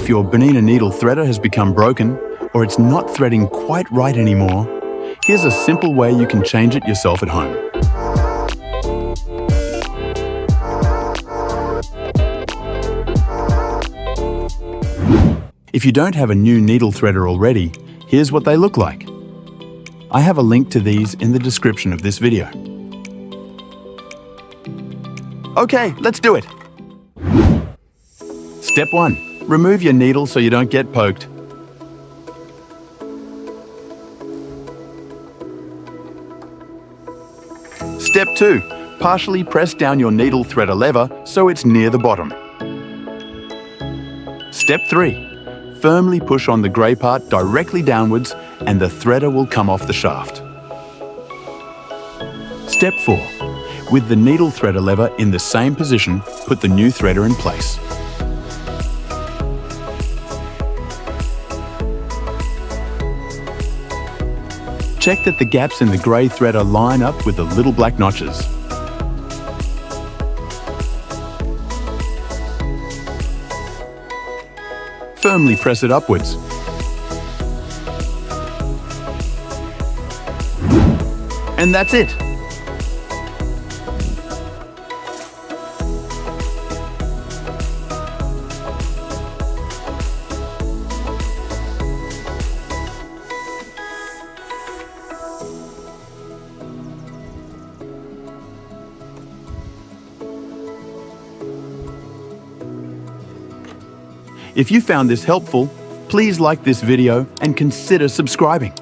If your Bernina needle threader has become broken, or it's not threading quite right anymore, here's a simple way you can change it yourself at home. If you don't have a new needle threader already, here's what they look like. I have a link to these in the description of this video. Okay, let's do it! Step 1. Remove your needle so you don't get poked. Step 2. Partially press down your needle threader lever so it's near the bottom. Step 3. Firmly push on the grey part directly downwards and the threader will come off the shaft. Step 4. With the needle threader lever in the same position, put the new threader in place. Check that the gaps in the grey threader line up with the little black notches. Firmly press it upwards. And that's it! If you found this helpful, please like this video and consider subscribing.